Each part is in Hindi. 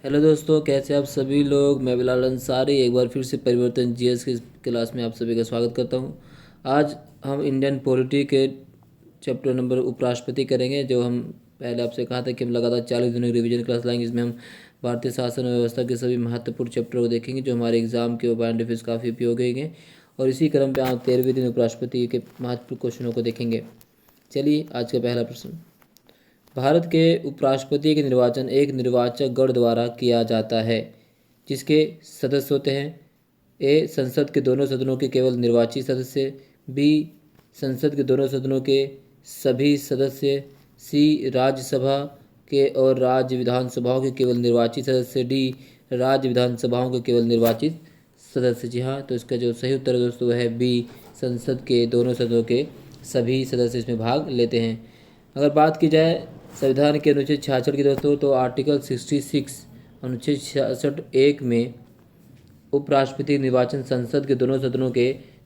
हेलो दोस्तों, कैसे आप सभी लोग। मैं बिलाल अंसारी एक बार फिर से परिवर्तन जीएस की क्लास में आप सभी का स्वागत करता हूं। आज हम इंडियन पॉलिटी के चैप्टर नंबर उपराष्ट्रपति करेंगे। जो हम पहले आपसे कहा था कि हम लगातार 40 दिनों की रिवीजन क्लास लाएंगे। इसमें हम भारतीय शासन व्यवस्था के सभी महत्वपूर्ण चैप्टर को देखेंगे जो हमारे एग्जाम के बाइंड ऑफिस काफ़ी उपयोगी हैं। और इसी क्रम पर आप 13वें दिन उपराष्ट्रपति के महत्वपूर्ण क्वेश्चनों को देखेंगे। चलिए, आज का पहला प्रश्न। भारत के उपराष्ट्रपति का निर्वाचन एक निर्वाचक गण द्वारा किया जाता है, जिसके सदस्य होते हैं ए संसद के दोनों सदनों के केवल निर्वाचित सदस्य, बी संसद के दोनों सदनों के सभी सदस्य, सी राज्यसभा के और राज्य विधानसभाओं के केवल निर्वाचित सदस्य, डी राज्य विधानसभाओं के केवल निर्वाचित सदस्य। जी हाँ, तो इसका जो सही उत्तर है दोस्तों वह है बी, संसद के दोनों सदनों के सभी सदस्य इसमें भाग लेते हैं। अगर बात की जाए संविधान के अनुच्छेद 66 की दोस्तों, तो आर्टिकल 66 अनुच्छेद 66(1) में उपराष्ट्रपति निर्वाचन संसद के दोनों सदनों के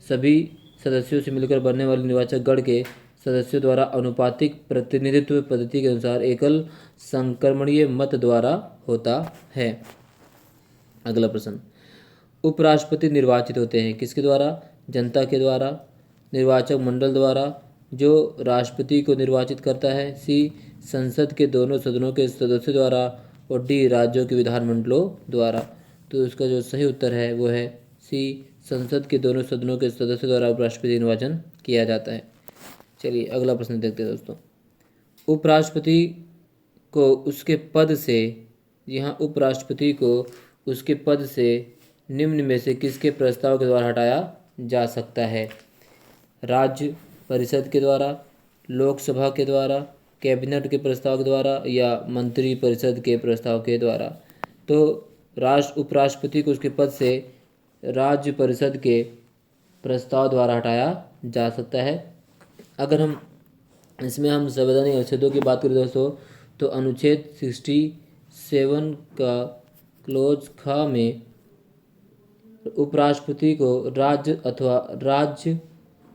सभी सदस्यों से मिलकर बनने वाले निर्वाचक गण के सदस्यों द्वारा अनुपातिक प्रतिनिधित्व पद्धति के अनुसार एकल संक्रमणीय मत द्वारा होता है। अगला प्रश्न। उपराष्ट्रपति निर्वाचित होते हैं किसके द्वारा? जनता के द्वारा, निर्वाचक मंडल द्वारा जो राष्ट्रपति को निर्वाचित करता है, सी संसद के दोनों सदनों के सदस्यों द्वारा, और डी राज्यों के विधानमंडलों द्वारा। तो इसका जो सही उत्तर है वो है सी, संसद के दोनों सदनों के सदस्यों द्वारा उपराष्ट्रपति निर्वाचन किया जाता है। चलिए, अगला प्रश्न देखते हैं दोस्तों। उपराष्ट्रपति को उसके पद से, यहाँ उपराष्ट्रपति को उसके पद से निम्न में से किसके प्रस्ताव के द्वारा हटाया जा सकता है? राज्य परिषद के द्वारा, लोकसभा के द्वारा, कैबिनेट के प्रस्ताव के द्वारा, या मंत्री परिषद के प्रस्ताव के द्वारा। तो उपराष्ट्रपति को उसके पद से राज्य परिषद के प्रस्ताव द्वारा हटाया जा सकता है। अगर हम इसमें हम संवैधानिक अनुच्छेदों की बात करें दोस्तों, तो अनुच्छेद 67 का क्लोज ख में उपराष्ट्रपति को राज्य अथवा राज्य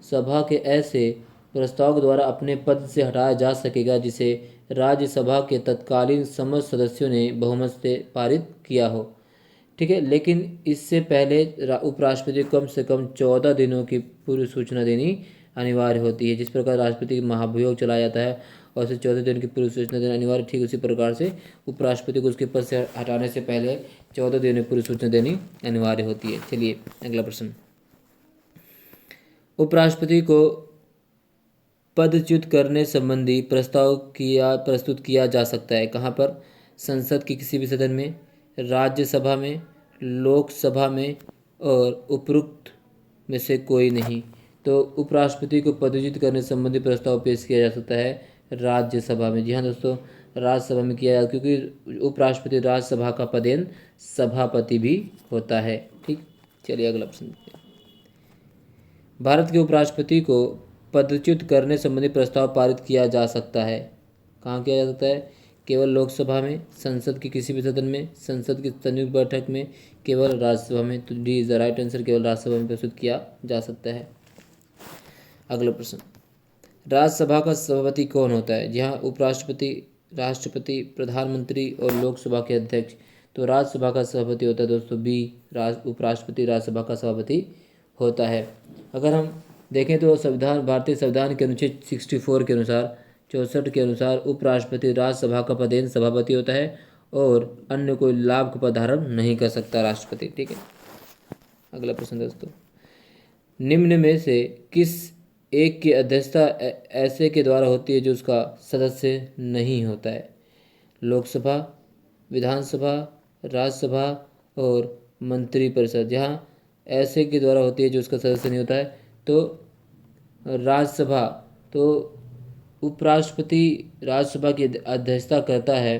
सभा के ऐसे प्रस्ताव के द्वारा अपने पद से हटाया जा सकेगा जिसे राज्यसभा के तत्कालीन समस्त सदस्यों ने बहुमत से पारित किया हो। ठीक है, लेकिन इससे पहले उपराष्ट्रपति को कम से कम 14 दिनों की पूर्व सूचना देनी अनिवार्य होती है। जिस प्रकार राष्ट्रपति महाभियोग चलाया जाता है और उसे 14 दिन की पूर्व सूचना देना अनिवार्य, ठीक उसी प्रकार से उपराष्ट्रपति को उसके पद से हटाने से पहले 14 दिन की पूर्व सूचना देनी अनिवार्य होती है। चलिए, अगला प्रश्न। उपराष्ट्रपति को पदच्युत करने संबंधी प्रस्ताव प्रस्तुत किया जा सकता है कहाँ पर? संसद के किसी भी सदन में, राज्यसभा में, लोकसभा में, और उपरोक्त में से कोई नहीं। तो उपराष्ट्रपति को पदच्युत करने संबंधी प्रस्ताव पेश किया जा सकता है राज्यसभा में। जी हाँ दोस्तों, राज्यसभा में किया जाता है, क्योंकि उपराष्ट्रपति राज्यसभा का पदेन सभापति भी होता है। ठीक, चलिए अगला प्रश्न। भारत के उपराष्ट्रपति को पदच्युत करने संबंधी प्रस्ताव पारित किया जा सकता है कहाँ किया जा सकता है? केवल लोकसभा में, संसद के किसी भी सदन में, संसद की संयुक्त बैठक में, केवल राज्यसभा में। तो D is the right answer, केवल राज्यसभा में प्रस्तुत किया जा सकता है। अगला प्रश्न। राज्यसभा का सभापति कौन होता है? जहाँ उपराष्ट्रपति, राष्ट्रपति, प्रधानमंत्री और लोकसभा के अध्यक्ष। तो राज्यसभा का सभापति होता है दोस्तों बी, उपराष्ट्रपति राज्यसभा का सभापति होता है। अगर हम देखें तो भारतीय संविधान के अनुच्छेद 64 के अनुसार, 64 के अनुसार उपराष्ट्रपति राज्यसभा का पदेन सभापति होता है और अन्य कोई लाभ का पद धारण नहीं कर सकता राष्ट्रपति। ठीक है, अगला प्रश्न दोस्तों। निम्न में से किस एक की अध्यक्षता ऐसे के द्वारा होती है जो उसका सदस्य नहीं होता है? लोकसभा, विधानसभा, राज्यसभा और मंत्री परिषद। जहाँ ऐसे के द्वारा होती है जो उसका सदस्य नहीं होता है, तो राज्यसभा। तो उपराष्ट्रपति राज्यसभा की अध्यक्षता करता है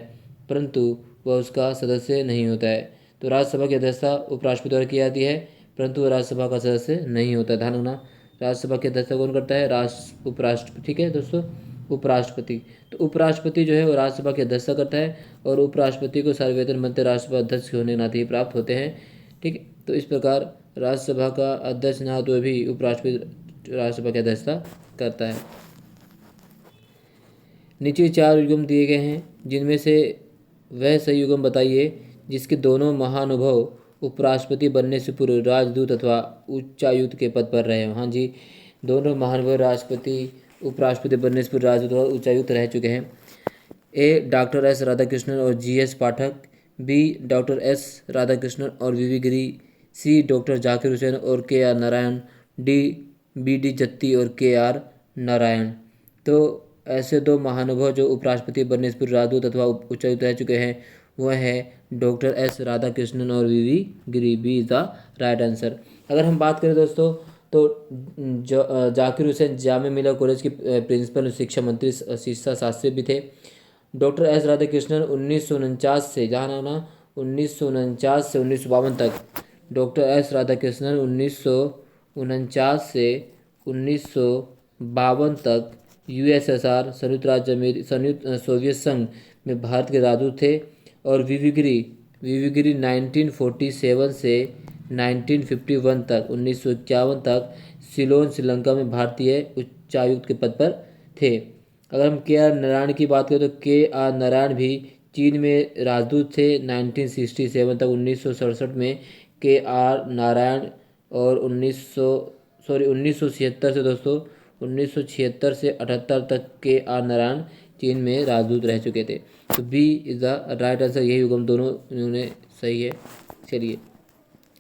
परंतु वह उसका सदस्य नहीं होता है। तो राज्यसभा की अध्यक्षता उपराष्ट्रपति द्वारा की जाती है परंतु वह राज्यसभा का सदस्य नहीं होता। ध्यान रखना, राज्यसभा की अध्यक्षता कौन करता है? उपराष्ट्रपति। ठीक है दोस्तों, उपराष्ट्रपति। तो उपराष्ट्रपति जो है वो राज्यसभा की अध्यक्षता करता है और उपराष्ट्रपति को सार्वभौमिक वेतन मध्य राष्ट्रसभा अध्यक्ष होने के नाते ही प्राप्त होते हैं। ठीक है, तो इस प्रकार राज्यसभा का अध्यक्ष ना तो भी उपराष्ट्रपति राज्यसभा की अध्यक्षता करता है। नीचे 4 युग्म दिए गए हैं, जिनमें से वह सही युग्म बताइए जिसके दोनों महानुभव उपराष्ट्रपति बनने से पूर्व राजदूत अथवा उच्चायुक्त के पद पर रहे हो। हाँ जी, दोनों महानुभव राष्ट्रपति उपराष्ट्रपति बनने से पूर्व राजदूत और उच्चायुक्त रह चुके हैं। ए डॉक्टर एस राधाकृष्णन और G S Pathak, B doctor S Radhakrishnan और V V Giri, C doctor Zakir Hussain और K R Narayan, D B D Jatti और के आर नारायण। तो ऐसे दो महानुभाव जो उपराष्ट्रपति बनने से पूर्व राजदूत अथवा उच्चायुक्त रह चुके हैं वह है डॉक्टर एस राधाकृष्णन और V V Giri. B is the right answer. अगर हम बात करें दोस्तों तो जाकिर हुसैन जामिया मिलिया कॉलेज के प्रिंसिपल शिक्षा मंत्री शिक्षा शास्त्री भी थे। डॉक्टर एस राधाकृष्णन 1949 से जहाँ ना 1949 से 1952 तक, डॉक्टर एस राधाकृष्णन 1949 से 1952 तक यूएसएसआर संयुक्त राज्य संयुक्त सोवियत संघ में भारत के राजदूत थे। और वी वी गिरी 1947 से 1951 तक 1951 तक सिलोन श्रीलंका में भारतीय उच्चायुक्त के पद पर थे। अगर हम के आर नारायण की बात करें तो के आर नारायण भी चीन में राजदूत थे 1967 तक 1967 में के आर नारायण, और 1976 से दोस्तों 1976 से 78 तक के आर नारायण चीन में राजदूत रह चुके थे। तो B is the right answer. यही युगम दोनों इन्होंने सही है। चलिए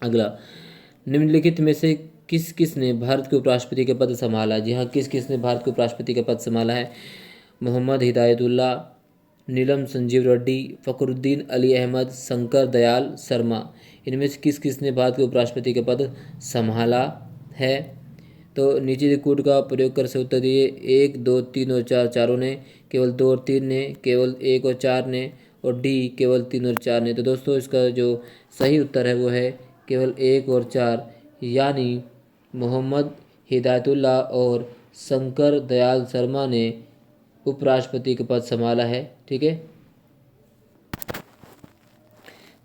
अगला, निम्नलिखित में से किस किस ने भारत के उपराष्ट्रपति के पद संभाला। जी हाँ, किस किस ने भारत के उपराष्ट्रपति का पद संभाला है। मोहम्मद हिदायतुल्ला, नीलम संजीव रेड्डी, फ़खरुद्दीन अली अहमद, शंकर दयाल शर्मा। इनमें से किस किस ने भारत के उपराष्ट्रपति का पद संभाला है। तो नीचे के कोड का प्रयोग कर से उत्तर दिए। 1, 2, 3 और 4 चारों ने, केवल 2 और 3 ने, केवल 1 और 4 ने, और डी केवल 3 और 4 ने। तो दोस्तों इसका जो सही उत्तर है वो है केवल 1 और 4, यानी मोहम्मद हिदायतुल्ला और शंकर दयाल शर्मा ने उपराष्ट्रपति का पद संभाला है। ठीक है,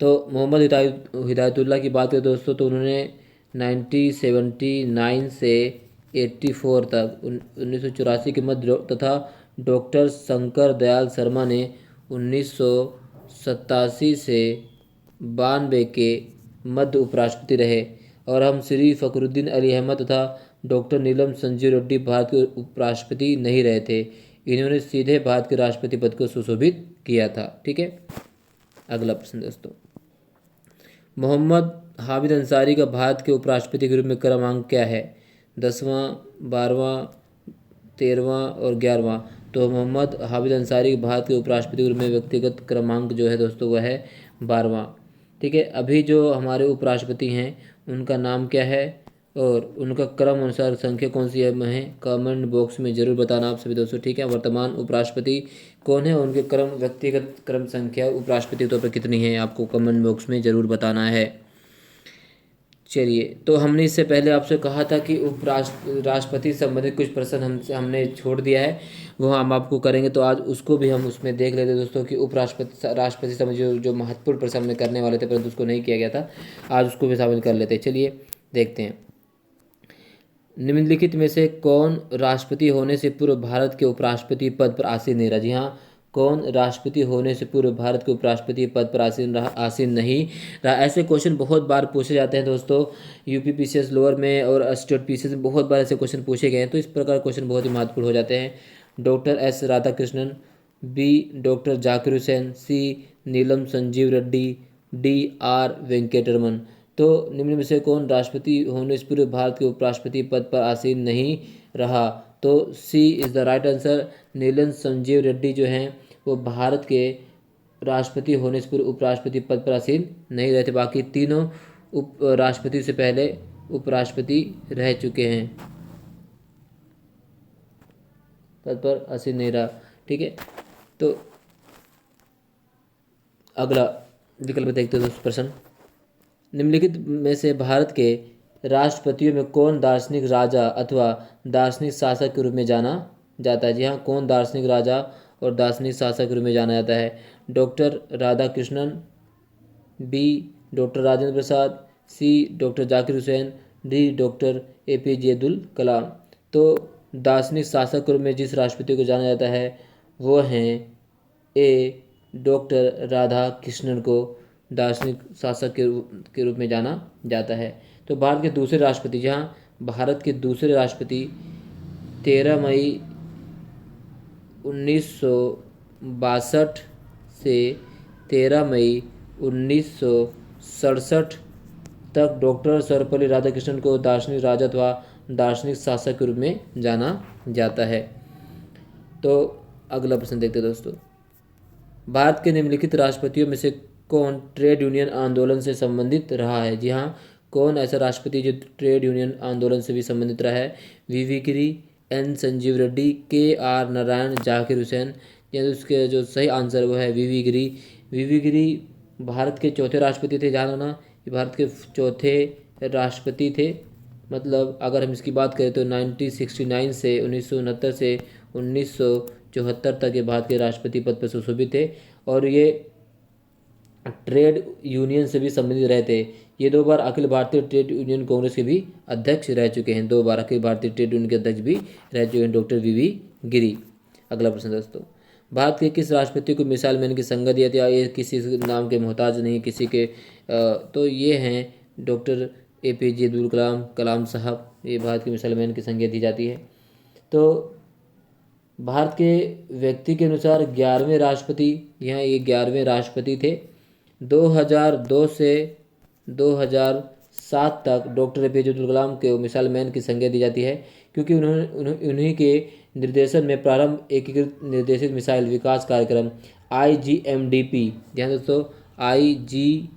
तो मोहम्मद हिदायतुल्ला की बात करें दोस्तों तो उन्होंने 1979 से 84 तक 1984 के मध्य तथा डॉक्टर शंकर दयाल शर्मा ने 1987 से 92 के मध्य उपराष्ट्रपति रहे। और हम श्री फ़खरुद्दीन अली अहमद तथा डॉक्टर नीलम संजीव रेड्डी भारत के उपराष्ट्रपति नहीं रहे थे। इन्होंने सीधे भारत के राष्ट्रपति पद को सुशोभित किया था। ठीक है, अगला प्रश्न दोस्तों, मोहम्मद हामिद अंसारी का भारत के उपराष्ट्रपति के रूप में क्रमांक क्या है। 10वां, 12वां, 13वां और 11वां। तो मोहम्मद हामिद अंसारी भारत के उपराष्ट्रपति के रूप में व्यक्तिगत क्रमांक जो है दोस्तों वह है 12वां। ठीक है, अभी जो हमारे उपराष्ट्रपति हैं उनका नाम क्या है और उनका क्रम अनुसार संख्या कौन सी है, मैं कमेंट बॉक्स में जरूर बताना आप सभी दोस्तों। ठीक है, वर्तमान उपराष्ट्रपति कौन है, उनके क्रम व्यक्तिगत क्रम संख्या उपराष्ट्रपति के तौर पर कितनी है, आपको कमेंट बॉक्स में ज़रूर बताना है। चलिए, तो हमने इससे पहले आपसे कहा था कि राष्ट्रपति संबंधित कुछ प्रश्न हमने छोड़ दिया है, वो हम आपको करेंगे। तो आज उसको भी हम उसमें देख लेते दोस्तों कि राष्ट्रपति संबंधित जो महत्वपूर्ण प्रश्न हमने करने वाले थे परंतु उसको नहीं किया गया था, आज उसको भी शामिल कर लेते हैं। चलिए देखते हैं, निम्नलिखित में से कौन राष्ट्रपति होने से पूर्व भारत के उपराष्ट्रपति पद पर आसीन नहीं रहा। जी हाँ, कौन राष्ट्रपति होने से पूर्व भारत के उपराष्ट्रपति पद पर आसीन नहीं रहा। ऐसे क्वेश्चन बहुत बार पूछे जाते हैं दोस्तों, यूपी पीसीएस लोअर में और स्टेट पीसीएस में बहुत बार ऐसे क्वेश्चन पूछे गए हैं। तो इस प्रकार क्वेश्चन बहुत ही महत्वपूर्ण हो जाते हैं। Doctor S Radhakrishnan, B doctor Zakir Hussain, C Neelam Sanjiva Reddy, D R Venkataraman. तो निम्न में से कौन राष्ट्रपति होने से पूर्व भारत के उपराष्ट्रपति पद पर आसीन नहीं रहा। तो सी इज़ द राइट आंसर। नीलम संजीव रेड्डी जो हैं वो भारत के राष्ट्रपति होने से पूर्व उपराष्ट्रपति पद पर आसीन नहीं रहे थे। बाकी तीनों उप राष्ट्रपति से पहले उपराष्ट्रपति रह चुके हैं, पद पर आसीन नहीं रहा। ठीक है, तो अगला विकल्प देखते हैं दोस्तों प्रश्न, निम्नलिखित में से भारत के राष्ट्रपतियों में कौन दार्शनिक राजा अथवा दार्शनिक शासक के रूप में जाना जाता है। जी हाँ, कौन दार्शनिक राजा और दार्शनिक शासक के रूप में जाना जाता है। Doctor Radhakrishnan, B doctor Rajendra Prasad, C doctor Zakir Hussain, D doctor APJ Abdul Kalam. तो दार्शनिक शासक के रूप में जिस राष्ट्रपति को जाना जाता है वो हैं ए डॉक्टर राधाकृष्णन को। दार्शनिक शासक के रूप में जाना जाता है। तो भारत के दूसरे राष्ट्रपति, जहाँ भारत के दूसरे राष्ट्रपति 13 मई 1962 से 13 मई 1967 तक डॉक्टर सर्वपल्ली राधाकृष्णन को दार्शनिक राजा अथवा दार्शनिक शासक के रूप में जाना जाता है। तो अगला प्रश्न देखते हैं दोस्तों, भारत के निम्नलिखित राष्ट्रपतियों में से कौन ट्रेड यूनियन आंदोलन से संबंधित रहा है? जी हाँ, कौन ऐसा राष्ट्रपति जो ट्रेड यूनियन आंदोलन से भी संबंधित रहा है? V Giri, N Sanjeev Reddy, K Narayan, Zakir Hussain. यानी उसके जो सही आंसर वो है वी गिरी। वी गिरी भारत के चौथे राष्ट्रपति थे। ध्यान रखना, ये भारत के चौथे राष्ट्रपति थे। मतलब अगर हम इसकी बात करें तो 1969 से 1969 से 1974 तक ये भारत के राष्ट्रपति पद पर सुशोभित थे और ये ट्रेड यूनियन से भी संबंधित रहे थे। ये 2 बार अखिल भारतीय ट्रेड यूनियन कांग्रेस के भी अध्यक्ष रह चुके हैं। 2 बार अखिल भारतीय ट्रेड यूनियन के अध्यक्ष भी रह चुके हैं डॉक्टर वी गिरी। अगला प्रश्न दोस्तों, भारत के किस राष्ट्रपति को मिसाइल मैन की संज्ञा दिया था? ये किसी नाम के मोहताज नहीं, किसी के तो ये हैं डॉक्टर APJ अब्दुल कलाम साहब। ये भारत के मिसाइल मैन की संज्ञा दी जाती है। तो भारत के व्यक्ति के अनुसार 11वें राष्ट्रपति, यहाँ ये 11वें राष्ट्रपति थे। 2002 से 2007 तक डॉक्टर APJ अब्दुल कलाम को मिसाइल मैन की संज्ञा दी जाती है क्योंकि उन्हीं के निर्देशन में प्रारंभ एकीकृत निर्देशित मिसाइल विकास कार्यक्रम IGMDP, ध्यान दोस्तों IGMDP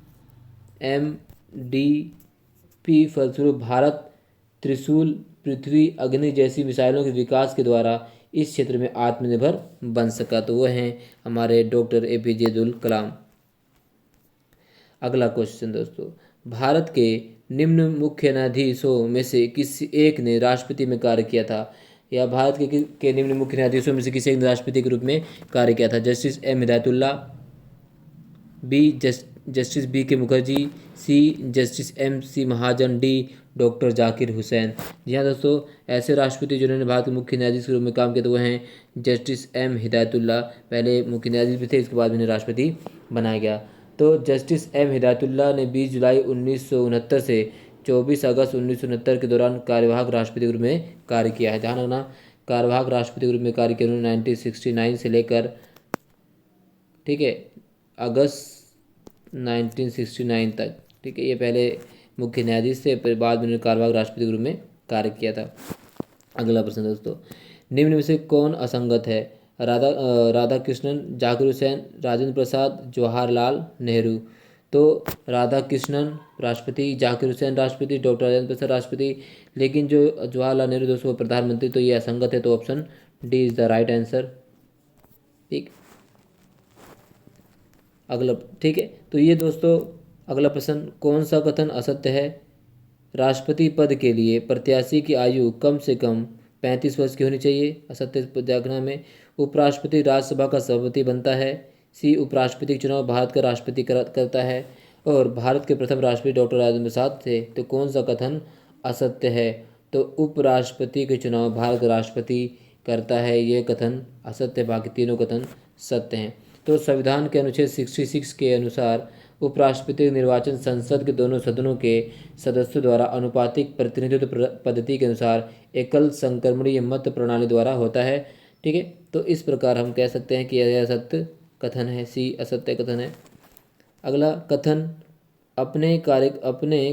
फलस्वरूप भारत त्रिशूल, पृथ्वी, अग्नि जैसी मिसाइलों के विकास के द्वारा इस क्षेत्र में आत्मनिर्भर बन सका। तो वह हैं हमारे डॉक्टर APJ अब्दुल कलाम। अगला क्वेश्चन दोस्तों, भारत के निम्न मुख्य न्यायाधीशों में से किसी एक ने राष्ट्रपति में कार्य किया था? या भारत के निम्न मुख्य न्यायाधीशों में से किसी एक ने राष्ट्रपति के रूप में कार्य किया था? Justice M Hidayatullah, B justice BK Mukherjee, C justice MC महाजन, D डॉक्टर जाकिर हुसैन। जी हाँ दोस्तों, ऐसे राष्ट्रपति जिन्होंने भारत के मुख्य न्यायाधीश के रूप में काम किया तो वह हैं जस्टिस M हिदायतुल्ला। पहले मुख्य न्यायाधीश भी थे, इसके बाद उन्हें राष्ट्रपति बनाया गया। तो जस्टिस M हिदायतुल्ला ने 20 जुलाई 1969 से 24 अगस्त 1969 के दौरान कार्यवाहक राष्ट्रपति के रूप में कार्य किया है। ध्यान रखना, कार्यवाहक राष्ट्रपति के रूप में कार्य किया उन्होंने 1969 से लेकर, ठीक है, अगस्त 1969 तक। ठीक है, ये पहले मुख्य न्यायाधीश थे, फिर बाद में उन्होंने कार्यवाहक राष्ट्रपति के रूप में कार्य किया था। अगला प्रश्न दोस्तों, निम्न में से कौन असंगत है? राधाकृष्णन, जाकिर हुसैन, राजेंद्र प्रसाद, जवाहरलाल नेहरू। तो राधाकृष्णन राष्ट्रपति, जाकिर हुसैन राष्ट्रपति, डॉक्टर राजेंद्र प्रसाद राष्ट्रपति, लेकिन जो जवाहरलाल नेहरू दोस्तों प्रधानमंत्री, तो ये असंगत है। तो option D is the right answer. ठीक, अगला, ठीक है। तो ये दोस्तों अगला प्रश्न, कौन सा कथन असत्य है? राष्ट्रपति पद के लिए प्रत्याशी की आयु कम से कम 35 वर्ष की होनी चाहिए। असत्य देखना में। उपराष्ट्रपति राज्यसभा का सभापति बनता है। C उपराष्ट्रपति का चुनाव भारत का राष्ट्रपति करता है। और भारत के प्रथम राष्ट्रपति डॉक्टर राजेंद्र प्रसाद थे। तो कौन सा कथन असत्य है? तो उपराष्ट्रपति के चुनाव भारत का राष्ट्रपति करता है, ये कथन असत्य है, बाकी तीनों कथन सत्य हैं। तो संविधान के अनुच्छेद 66 के अनुसार उपराष्ट्रपति निर्वाचन संसद के दोनों सदनों के सदस्यों द्वारा अनुपातिक प्रतिनिधित्व पद्धति के अनुसार एकल संक्रमणीय मत प्रणाली द्वारा होता है। ठीक है, तो इस प्रकार हम कह सकते हैं कि यह सत्य कथन है, C असत्य कथन है। अगला कथन, अपने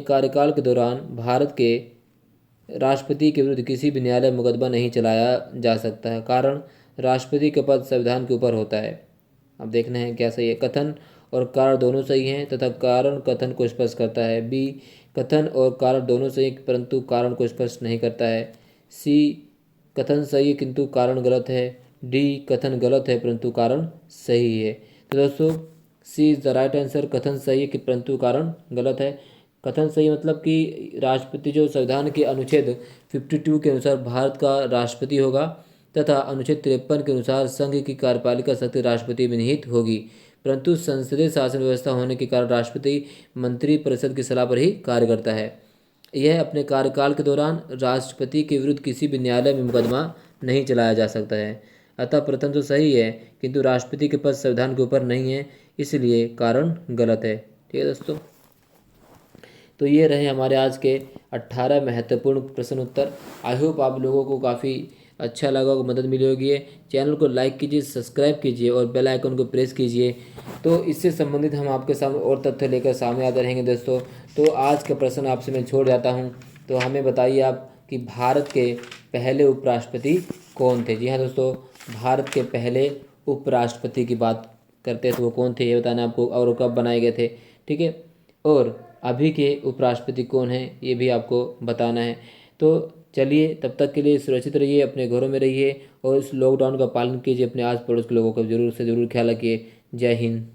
कार्यकाल के दौरान भारत के राष्ट्रपति के विरुद्ध किसी भी न्यायालय मुकदमा नहीं चलाया जा सकता है। कारण, राष्ट्रपति का पद संविधान के ऊपर होता है। अब देखना है क्या सही है। कथन और कारण दोनों सही हैं तथा कारण कथन को स्पष्ट करता है। B कथन और कारण दोनों सही परंतु कारण को स्पष्ट नहीं करता है। C कथन सही है किंतु कारण गलत है। D कथन गलत है परंतु कारण सही है। तो दोस्तों C is the right answer. कथन सही है कि परंतु कारण गलत है। कथन सही मतलब कि राष्ट्रपति जो संविधान के अनुच्छेद 52 के अनुसार भारत का राष्ट्रपति होगा तथा अनुच्छेद 53 के अनुसार संघ की कार्यपालिका शक्ति राष्ट्रपति में निहित होगी, परंतु संसदीय शासन व्यवस्था होने के कारण राष्ट्रपति मंत्रिपरिषद की सलाह पर ही कार्य करता है। यह अपने कार्यकाल के दौरान राष्ट्रपति के विरुद्ध किसी भी न्यायालय में मुकदमा नहीं चलाया जा सकता है। अतः प्रथम तो सही है किंतु राष्ट्रपति के पद संविधान के ऊपर नहीं है, इसलिए कारण गलत है। ठीक है दोस्तों। तो ये रहे हमारे आज के 18 महत्वपूर्ण प्रश्न उत्तर। आई होप आप लोगों को काफ़ी अच्छा लगा होगा, मदद मिली होगी। चैनल को लाइक कीजिए, सब्सक्राइब कीजिए और बेल आइकन को प्रेस कीजिए। तो इससे संबंधित हम आपके सामने और तथ्य लेकर सामने आते रहेंगे दोस्तों। तो आज का प्रश्न आपसे मैं छोड़ जाता हूँ। तो हमें बताइए आप कि भारत के पहले उपराष्ट्रपति कौन थे। जी हाँ दोस्तों, भारत के पहले उपराष्ट्रपति की बात करते हैं तो वो कौन थे ये बताना आपको, और वो कब बनाए गए थे। ठीक है, और अभी के उपराष्ट्रपति कौन हैं ये भी आपको बताना है। तो चलिए, तब तक के लिए सुरक्षित रहिए, अपने घरों में रहिए और इस लॉकडाउन का पालन कीजिए। अपने आस पड़ोस के लोगों का ज़रूर से ज़रूर ख्याल रखिए। जय हिंद।